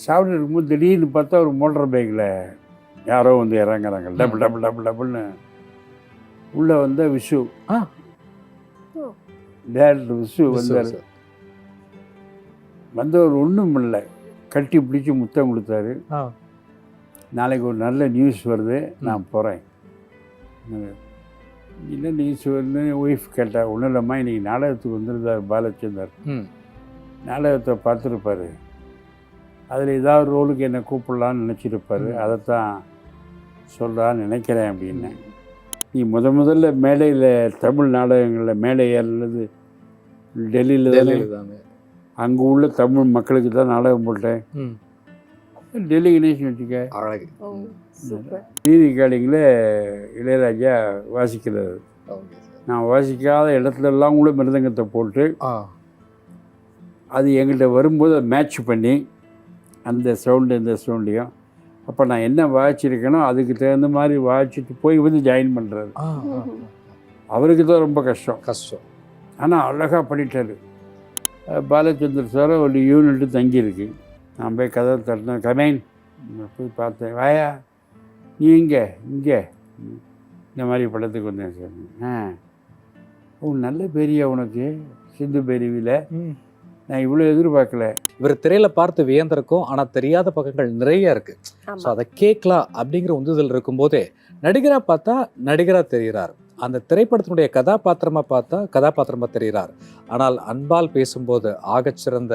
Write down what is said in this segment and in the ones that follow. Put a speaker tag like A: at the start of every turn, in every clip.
A: சாப்பிட்டு இருக்கும்போது திடீர்னு பார்த்தா ஒரு மோட்டர் பைக்கில் யாரோ வந்து இறங்குறாங்க. டபுள் டபுள் டபுள் டபுள்னு உள்ளே வந்த விஷு, டேரக்டர் விஷு வந்தார். வந்தவர் ஒன்றும் இல்லை, கட்டி பிடிச்சி முத்தம் கொடுத்தாரு. நாளைக்கு ஒரு நல்ல நியூஸ் வருது, நான் போகிறேன். என்ன நியூஸ் வருதுன்னு ஒய்ஃப் கேட்டா. ஒன்றும் இல்லைம்மா, இன்றைக்கி நாடகத்துக்கு வந்திருந்தார் பாலச்சந்தர். நாடகத்தை பார்த்துருப்பாரு, அதில் ஏதாவது ரோலுக்கு என்னை கூப்பிடலான்னு நினச்சிருப்பார், அதைத்தான் சொல்கிறான்னு நினைக்கிறேன் அப்படின்னு. நீ முதல்ல மேடையில் தமிழ் நாடகங்களில் மேடை ஏறினது டெல்லியில் தானே? அங்கே உள்ள தமிழ் மக்களுக்கு தான் நாடகம் போட்டேன். டெல்லி கணேஷன் வச்சுக்க அழகு. ரீகார்டிங்கில் இளையராஜா வாசிக்கிறார். நான் வாசிக்காத இடத்துலலாம் கூட மிருதங்கத்தை போட்டு அது எங்கள்கிட்ட வரும்போது மேட்ச் பண்ணி அந்த சவுண்டு இந்த சவுண்டையும் அப்போ நான் என்ன வாசிச்சிருக்கேனோ அதுக்கு தகுந்த மாதிரி வாசிச்சுட்டு போய் வந்து ஜாயின் பண்ணுறாரு. அவருக்கு தான் ரொம்ப கஷ்டம். ஆனால் அழகாக பண்ணிட்டார். பாலச்சந்தர் சார் ஒரு யூனிட்டு தங்கியிருக்கு. நான் போய் கதவை தட்டினேன், கமேன் போய் பார்த்தேன். வாயா நீ இங்கே இந்த மாதிரி படத்துக்கு வந்தேன் சார். நல்ல பேரியா உனக்கு சிந்து பேரிவியில், நான் இவ்வளோ எதிர்பார்க்கல.
B: இவர் திரையில் பார்த்து வியந்திருக்கும், ஆனால் தெரியாத பக்கங்கள் நிறைய இருக்குது. ஸோ அதை கேட்கலாம் அப்படிங்கிற உந்துதல் இருக்கும்போதே நடிகராக பார்த்தா நடிகராக தெரிகிறார், அந்த திரைப்படத்தினுடைய கதாபாத்திரமாக பார்த்தா கதாபாத்திரமாக தெரிகிறார், ஆனால் அன்பால் பேசும்போது ஆகச்சிறந்த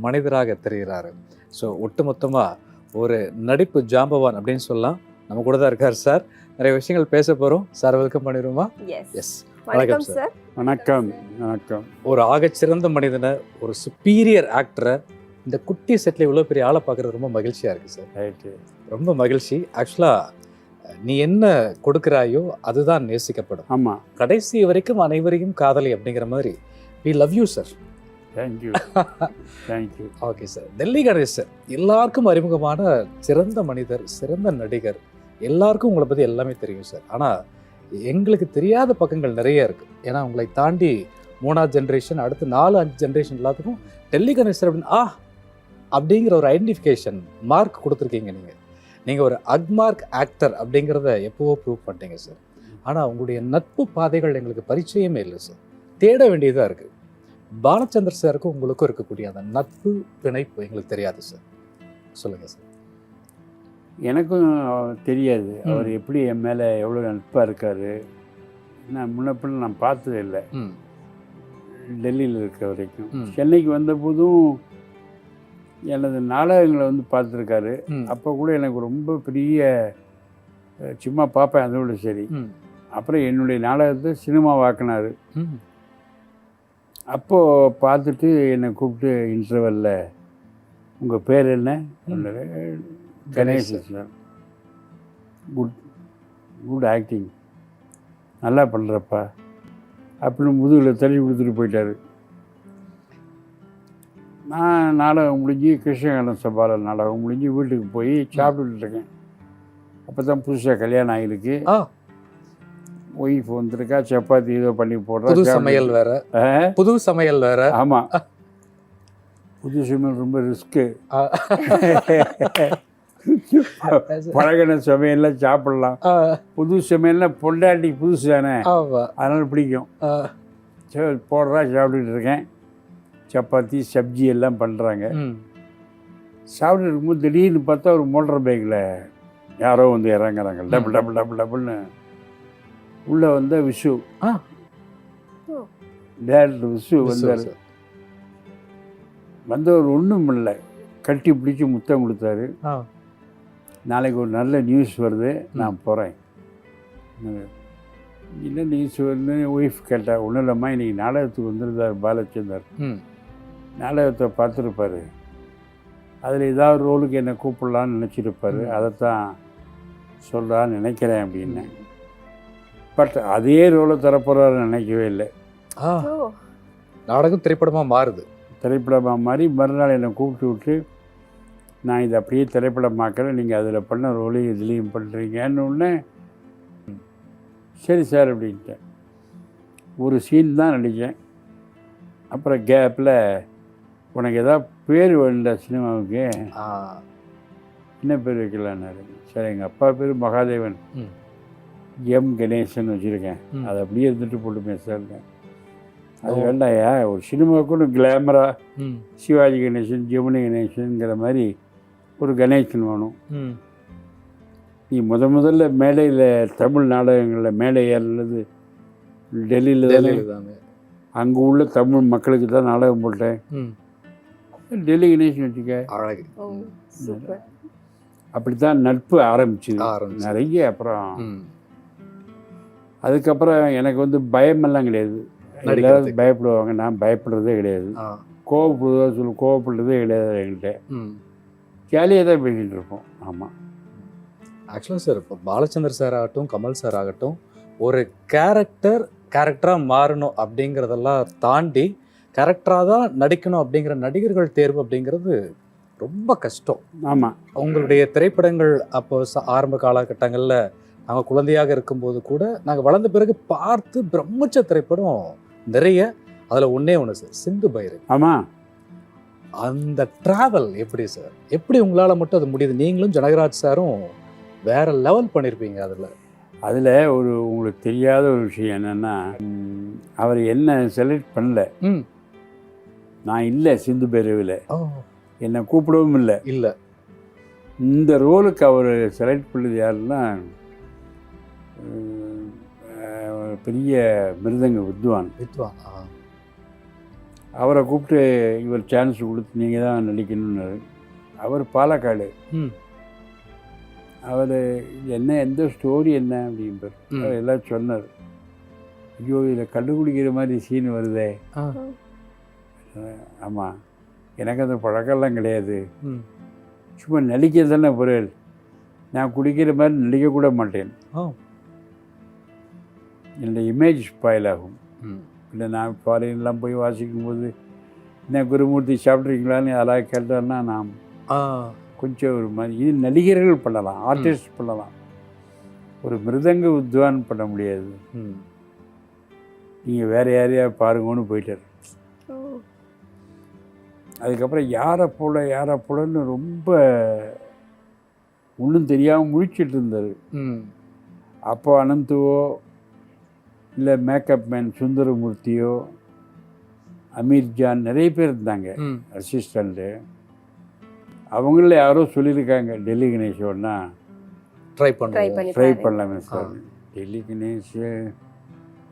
B: மனிதராக தெரிகிறாரு. ஸோ ஒட்டுமொத்தமாக ஒரு நடிப்பு ஜாம்பவான் அப்படின்னு சொல்லலாம். நம்ம கூட தான் இருக்கார் சார். நிறைய விஷயங்கள் பேச போகிறோம். சார் வெல்கம் பண்ணிடுவோமா? எஸ், வணக்கம் சார்.
A: வணக்கம்.
B: ஒரு ஆகச்சிறந்த மனிதனை, ஒரு சுப்பீரியர் ஆக்டரை இந்த குட்டி செட்டில் இவ்வளோ பெரிய ஆளை பார்க்குறது ரொம்ப மகிழ்ச்சியாக இருக்குது சார்.
A: ரைட்டு,
B: ரொம்ப மகிழ்ச்சி. ஆக்சுவலாக நீ என்ன கொடுக்குறாயோ அதுதான் நேசிக்கப்படும்.
A: ஆமாம்,
B: கடைசி வரைக்கும் அனைவரையும் காதலி அப்படிங்கிற மாதிரி. We love you sir.
A: Thank you.
B: Okay sir. Delhi Ganesh sir எல்லாருக்கும் அறிமுகமான சிறந்த மனிதர், சிறந்த நடிகர். எல்லாருக்கும் உங்களை பற்றி எல்லாமே தெரியும் சார். ஆனால் எங்களுக்கு தெரியாத பக்கங்கள் நிறைய இருக்குது. ஏன்னா உங்களை தாண்டி 3ஆவது ஜென்ரேஷன், அடுத்து 4-5 ஜென்ரேஷன் எல்லாத்துக்கும் டெல்லி கணேஷ் சார் அப்படின்னு அப்படிங்கிற ஒரு ஐடென்டிஃபிகேஷன் மார்க் கொடுத்துருக்கீங்க. நீங்கள் ஒரு அக்மார்க் ஆக்டர் அப்படிங்கிறத எப்போவோ ப்ரூவ் பண்ணிட்டீங்க சார். ஆனால் உங்களுடைய நட்பு பாதைகள் எங்களுக்கு பரிச்சயமே இல்லை சார், தேட வேண்டியதாக இருக்குது. பாலச்சந்தர் சாருக்கும் உங்களுக்கும் இருக்கக்கூடிய அந்த நட்பு பிணைப்பு எங்களுக்கு தெரியாது சார், சொல்லுங்கள் சார்.
A: எனக்கும் தெரியாது அவர் எப்படி என் மேலே எவ்வளோ நட்பாக இருக்கார். நான் முன்னப்பில் நான் பார்த்ததே இல்லை டெல்லியில் இருக்க வரைக்கும். சென்னைக்கு வந்த போதும் எனது நாடகங்களை வந்து பார்த்துருக்காரு. அப்போ கூட எனக்கு ரொம்ப பெரிய சும்மா பார்ப்பேன், அதோட சரி. அப்புறம் என்னுடைய நாடகத்தை சினிமாவாக்கினார். அப்போது பார்த்துட்டு என்னை கூப்பிட்டு இன்டர்வெல்ல உங்கள் பேர் என்ன? கணேஷ் சார், குட் ஆக்டிங், நல்லா பண்ணுறப்பா அப்படின்னு முதுகில் தள்ளி கொடுத்துட்டு போயிட்டார். நான் நாடகம் முடிஞ்சு கிருஷ்ணகாந்தன் சபாவில் நாடகம் முடிஞ்சு வீட்டுக்கு போய் சாப்பிட்டுட்டு இருக்கேன். அப்போ தான் புதுசாக கல்யாணம் ஆகிருக்கு. ஒய்ஃப் வந்திருக்கா, சப்பாத்தி ஏதோ பண்ணி போடுறா.
B: புது சமையல் வேற.
A: ஆமாம், புது சமையல் ரொம்ப ரிஸ்க்கு. பழகின சமையல்லாம் சாப்பிடலாம், புது சமையல்லாம் பொண்டாட்டி புதுசு தானே, அதனால் பிடிக்கும். சரி போடுறா, சாப்பிட்டுட்டு இருக்கேன். சப்பாத்தி சப்ஜி எல்லாம் பண்ணுறாங்க. சாப்பிட்டு இருக்கும்போது திடீர்னு பார்த்தா ஒரு மோட்டர் பைக்கில் யாரோ வந்து இறங்குறாங்க. டபுள் டபுள் டபுள் டபுள்னு உள்ளே வந்த விஷு, டேரக்டர் விஷு வந்தார். வந்தவர் ஒன்றும் இல்லை, கட்டி பிடிச்சி முத்தம் கொடுத்தாரு. நாளைக்கு ஒரு நல்ல நியூஸ் வருது, நான் போகிறேன். என்ன நியூஸ் வருதுன்னு ஒய்ஃப் கேட்டா. ஒன்றும் இல்லைம்மா, இன்றைக்கி நாடகத்துக்கு வந்திருந்தார் பாலச்சந்தர். நாடகத்தை பார்த்துருப்பாரு, அதில் ஏதாவது ரோலுக்கு என்னை கூப்பிடலான்னு நினச்சிருப்பார், அதைத்தான் சொல்கிறான்னு நினைக்கிறேன் அப்படின்னு. பட் அதே ரோலை தரப்போகிறாருன்னு நினைக்கவே இல்லை.
B: நாடகம் திரைப்படமாக மாறுது.
A: திரைப்படமாக மாறி மறுநாள் என்னை கூப்பிட்டு விட்டு, நான் இதை அப்படியே திரைப்படமாக்கிறேன், நீங்கள் அதில் பண்ண ரோலையும் இதுலேயும் பண்ணுறீங்கன்னு ஒன்று. சரி சார் அப்படின்ட்டேன். ஒரு சீன் தான் நடித்தேன். அப்புறம் கேப்பில் உனக்கு ஏதாவது பேர் வேணுண்டா சினிமாவுக்கு,
B: ஆ.
A: என்ன பேர் வைக்கலான்னாரு. சரி, எங்கள் அப்பா பேர் மகாதேவன்,
B: ம்.
A: எம் கணேசன் வச்சுருக்கேன்,
B: ம்.
A: அதை அப்படியே இருந்துட்டு போட்டுமே சார். அது
B: ஓ.
A: வேண்டாயா, ஒரு சினிமாவுக்கு ஒரு கிளாமராக
B: ம்.
A: சிவாஜி கணேசன், ஜெமினி கணேசனுங்கிற மாதிரி ஒரு கணேசன் வேணும்.
B: ம்.
A: நீ முதல்ல மேடையில் தமிழ் நாடகங்களில் மேடை ஏறினது டெல்லியில் தானே.
B: டெல்லியில் தாங்க.
A: அங்கே உள்ள தமிழ் மக்களுக்கு தான் நாடகம் போட்டேன்.
B: ம்.
A: டெல்லி கணேசன் வச்சுக்க.
B: அழகு.
C: ஓ, சூப்பர்.
A: அப்படித்தான் நட்பு ஆரம்பிச்சுது
B: ஆரம்பிச்சு.
A: நிறைய. அப்புறம்
B: ம்.
A: அதுக்கப்புறம் எனக்கு வந்து பயமெல்லாம் கிடையாது.
B: நடிக்கிறதுக்கு.
A: எல்லாரும் பயப்படுவாங்க, நான் பயப்படுறதே கிடையாது.
B: ஆ.
A: கோவப்படுறதே கிடையாது என்கிட்ட.
B: ம்.
A: ஜாலியாக தான் பேசிகிட்டு இருப்போம். ஆமாம்.
B: ஆக்சுவலாக சார், இப்போ பாலச்சந்தர் சார் ஆகட்டும், கமல் சார் ஆகட்டும், ஒரு கேரக்டராக மாறணும் அப்படிங்கிறதெல்லாம் தாண்டி கேரக்டராக தான் நடிக்கணும் அப்படிங்கிற நடிகர்கள் தேர்வு அப்படிங்கிறது ரொம்ப கஷ்டம்.
A: ஆமாம்.
B: உங்களுடைய திரைப்படங்கள் அப்போ ஆரம்ப காலகட்டங்களில் நாங்கள் குழந்தையாக இருக்கும்போது கூட நாங்கள் வளர்ந்த பிறகு பார்த்து பிரமிச்ச திரைப்படம் நிறைய. அதில் ஒன்று சார், சிந்து பைரவி.
A: ஆமாம்.
B: அந்த ட்ராவல் எப்படி சார், எப்படி உங்களால் மட்டும் அது முடியுது? நீங்களும் ஜனகராஜ் சாரும் வேற லெவல் பண்ணியிருப்பீங்க அதில்
A: ஒரு உங்களுக்கு தெரியாத ஒரு விஷயம் என்னென்னா, அவர் என்ன செலக்ட் பண்ணல.
B: ம்.
A: நான் இல்லை சிந்து பைரவியில்,
B: ஓ.
A: என்னை கூப்பிடவும் இல்லை.
B: இல்லை.
A: இந்த ரோலுக்கு அவர் செலக்ட் பண்ணது யாருன்னா, பெரிய மிருதங்க வித்வான். அவரை கூப்பிட்டு இவர் சான்ஸ் கொடுத்து நீங்கள் தான் நடிக்கணும்னு. அவர் பாலக்காடு.
B: ம்.
A: அவர் என்ன, எந்த ஸ்டோரி என்ன அப்படின்பார். அவர் எல்லாம் சொன்னார். ஐயோ, இதில் கண்டுபிடிக்கிற மாதிரி சீன் வருதே. ஆமாம், எனக்கு அந்த பழக்கம்லாம் கிடையாது, சும்மா நடிக்கிறது தானே பொருள், நான் குடிக்கிற மாதிரி நடிக்கக்கூட மாட்டேன், என்னோட இமேஜ் ஸ்பாயில் ஆகும். இல்லை நான் ஃபாரின்லாம் போய் வாசிக்கும்போது என்ன குருமூர்த்தி சாப்பிட்றீங்களான்னு யாராவது கேட்டார்னா நான் கொஞ்சம் ஒரு மாதிரி, இது நடிகர்கள் பண்ணலாம், ஆர்டிஸ்ட் பண்ணலாம், ஒரு மிருதங்க வித்வான் பண்ண முடியாது, நீங்கள் வேறு யாரையா பாருங்கன்னு போயிட்டார். அதுக்கப்புறம் யாரை போலன்னு ரொம்ப ஒன்றும் தெரியாமல் முழிச்சிட்டு இருந்தார். அப்போ அனந்துவோ இல்லை மேக்கப் மேன் சுந்தரமூர்த்தியோ அமீர்ஜான் நிறைய பேர் இருந்தாங்க அசிஸ்டண்ட்டு. அவங்கள யாரோ சொல்லியிருக்காங்க, டெல்லி கணேஷோன்னா ட்ரை பண்ணலாமே சார். டெல்லி கணேஷ்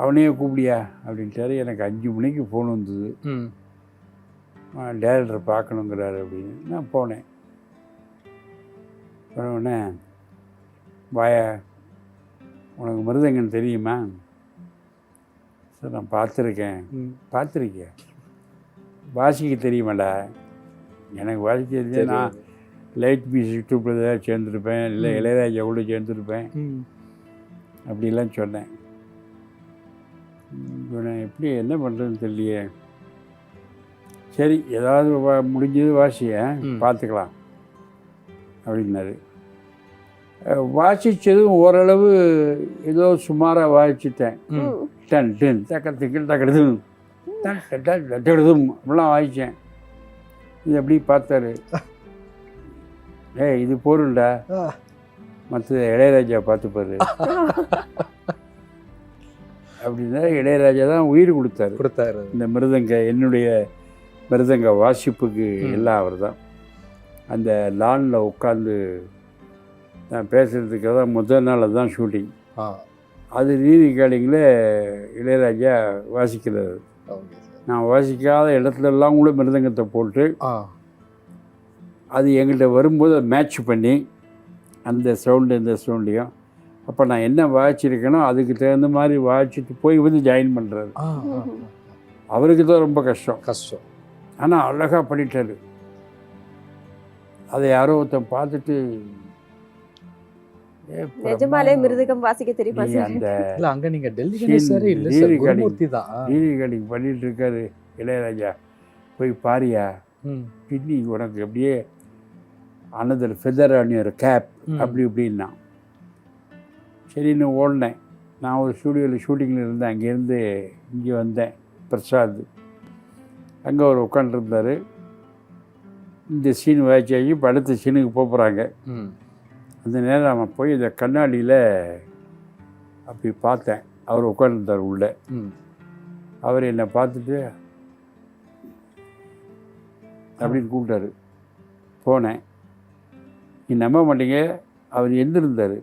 A: அவனையே கூப்பிடியா அப்படின்ட்டாரு. எனக்கு 5 மணிக்கு ஃபோன் வந்தது, டேரக்டரை பார்க்கணுங்கிறாரு அப்படின்னு. நான் போனேன். போனவுடனே, வாயா, உனக்கு மிருதங்கன்னு தெரியுமா? சார் நான் பார்த்துருக்கேன். வாசிக்க தெரியுமாடா? எனக்கு வாசிக்க தெரிஞ்சு நான் லைட் மியூசிக் ட்ரூப்பில் தான் சேர்ந்துருப்பேன், இல்லை இளையராஜா கூட சேர்ந்துருப்பேன் அப்படிலாம் சொன்னேன். நான் எப்படி என்ன பண்ணுறதுன்னு தெரியலையே. சரி, ஏதாவது முடிஞ்சது வாசிய பார்த்துக்கலாம் அப்படின்னாரு. வாசித்ததும் ஓரளவு ஏதோ சுமாராக வாசித்தேன். டன் டன் தக்கத்துக்கள் தக்கெடுதும் தக்கெடுதும் அப்படிலாம் வாசித்தேன். இது அப்படி பார்த்தாரு. இது போருண்டா, மற்ற இளையராஜா பார்த்துப்பாரு அப்படின்னா. இளையராஜா தான் உயிர் கொடுத்தாரு இந்த மிருதங்க, என்னுடைய மிருதங்க வாசிப்புக்கு எல்லாம் அவர் தான். அந்த லானில் உட்காந்து நான் பேசுகிறதுக்காக தான் முதல் நாள் தான் ஷூட்டிங். அது ரீரிகார்டிங்கில் இளையராஜா வாசிக்கிறாரு. நான் வாசிக்காத இடத்துலலாம் கூட மிருதங்கத்தை போட்டு அது எங்கள்கிட்ட வரும்போது மேட்ச் பண்ணி அந்த சவுண்டு இந்த சவுண்டையும், அப்போ நான் என்ன வாசிச்சிருக்கேனோ அதுக்கு தகுந்த மாதிரி வாசிச்சுட்டு போய் வந்து ஜாயின் பண்ணுறாரு. அவருக்கு தான் ரொம்ப கஷ்டம். ஆனால் அழகாக பண்ணிட்டாரு. அதை யாரோ ஒருத்தன் பார்த்துட்டு,
C: நிஜமாலே மிருதகம் வாசிக்க தெரியுமா சார்?
B: இல்ல அங்க நீங்க டெல்லி கணேசரே இல்ல சார், குருமூர்த்தி தான்
A: ரீரிகார்டிங் பண்ணிட்டு இருக்காரு இளையராஜா. போய் பாரியா, பின்னி உனக்கு அப்படியே another feather on your cap அப்படி இப்படின்னா. சரின்னு ஓடினேன். நான் ஒரு ஸ்டூடியோவில் ஷூட்டிங்கில் இருந்தேன். அங்கேருந்து இங்கே வந்தேன். பிரசாத் அங்கே அவர் உட்காந்துருந்தார். இந்த சீன் வாய்ச்சாக்கி இப்போ அடுத்த சீனுக்கு போகிறாங்க.
B: ம்.
A: அந்த நேரம் அவன் போய் இந்த கண்ணாடியில் அப்படி பார்த்தேன். அவர் உட்காந்துருந்தார் உள்ளே.
B: ம்.
A: அவர் என்னை பார்த்துட்டு அப்படின்னு கூப்பிட்டாரு. போனேன். நீ நம்ப மாட்டீங்க, அவர் எந்திருந்தார்.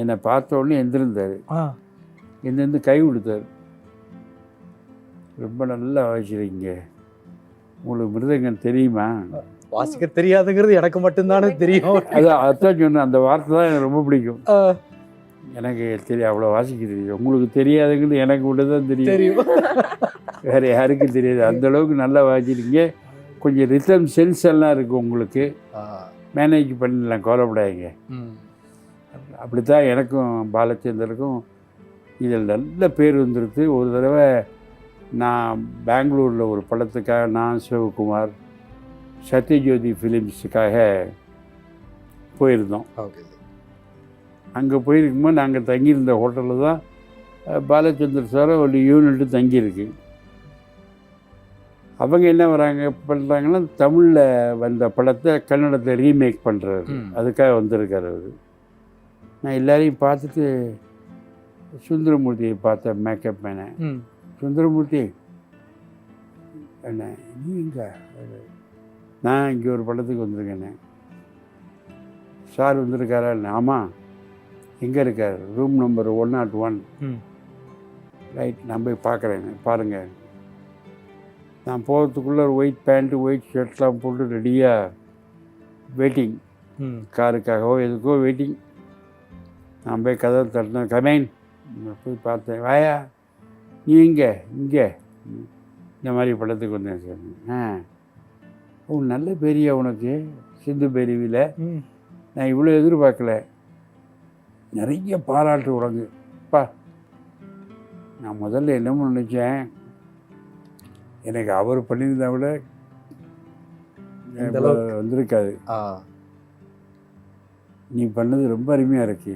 A: என்னை பார்த்த உடனே எந்திருந்தார். எந்திருந்து கை கொடுத்தாரு. ரொம்ப நல்லா வாசிக்கிறீங்க, உங்களுக்கு மிருதங்கம் தெரியுமா?
B: வாசிக்க தெரியாதுங்கிறது எனக்கு மட்டும்தானே தெரியும்.
A: அதான் சொன்னேன். அந்த வார்த்தை தான் எனக்கு ரொம்ப பிடிக்கும். எனக்கு தெரியும், அவ்வளோ வாசிக்க தெரியும். உங்களுக்கு தெரியாதுங்கிறது எனக்கு மட்டும் தான் தெரியும், வேறு யாருக்கும் தெரியாது. அந்தளவுக்கு நல்லா வாசிக்கிறீங்க. கொஞ்சம் ரிதம் சென்ஸ் எல்லாம் இருக்குது உங்களுக்கு, மேனேஜ் பண்ணிடலாம், கவலைப்படாதீங்க. அப்படி தான் எனக்கும் பாலச்சந்தருக்கும் இதில் நல்ல பேர் வந்துடுது. ஒரு தடவை நான் பெங்களூரில் ஒரு படத்துக்காக நான் சிவகுமார் சத்யஜோதி ஃபிலிம்ஸுக்காக போயிருந்தோம். அங்கே போயிருக்கும்போது நாங்கள் தங்கியிருந்த ஹோட்டலில் தான் பாலச்சந்தர் சாரை ஒரு யூனிட்டு தங்கியிருக்கு. அவங்க என்ன பண்ணுறாங்கன்னா தமிழில் வந்த படத்தை கன்னடத்தை ரீமேக் பண்ணுறாரு, அதுக்காக வந்திருக்கார் அவர். நான் எல்லாரையும் பார்த்துட்டு சுந்தரமூர்த்தியை பார்த்தேன், மேக்கப் மேனை. சுந்தரமூர்த்தி என்ன நீ இங்கே? நான் இங்கே ஒரு படத்துக்கு வந்திருக்கேனே. சார் வந்திருக்காரா? ஆமாம். எங்கே இருக்கார்? Room number 101. ரைட், நான் போய் பார்க்குறேன், பாருங்கள். நான் போகிறதுக்குள்ளே ஒரு ஒயிட் பேண்ட்டு ஒயிட் ஷர்ட்லாம் போட்டு ரெடியாக வெயிட்டிங், காருக்காகவோ எதுக்கோ வெயிட்டிங். நான் போய் கதவை தட்டினேன். கமேன். போய் பார்த்தேன். வாயா நீ இங்கே இந்த மாதிரி படத்துக்கு வந்தேன் சார். நல்ல பெரிய உனக்கு சிந்து பெரியவியில் நான் இவ்வளோ எதிர்பார்க்கல, நிறைய பாராட்டு உனக்கு. நான் முதல்ல என்னமோ நினச்சேன், எனக்கு அவர் பண்ணியிருந்தா விட வந்திருக்காது. நீ பண்ணது ரொம்ப அருமையாக இருக்கு,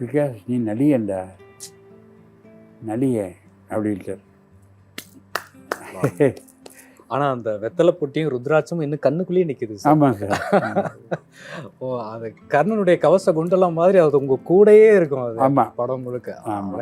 A: பிகாஸ் நீ நடிகண்டா, நடிக அப்படின்ட்டு.
B: ஆனால் அந்த வெத்தலை பொட்டியும் ருத்ராட்சமும் இன்னும் கண்ணுக்குள்ளேயே நிற்கிது.
A: ஆமாம் சார்.
B: ஓ, அது கர்ணனுடைய கவச குண்டலம் மாதிரி அது உங்கள் கூடயே இருக்கும். அது
A: ஆமாம்,
B: படம் முழுக்க.
A: ஆமாம்.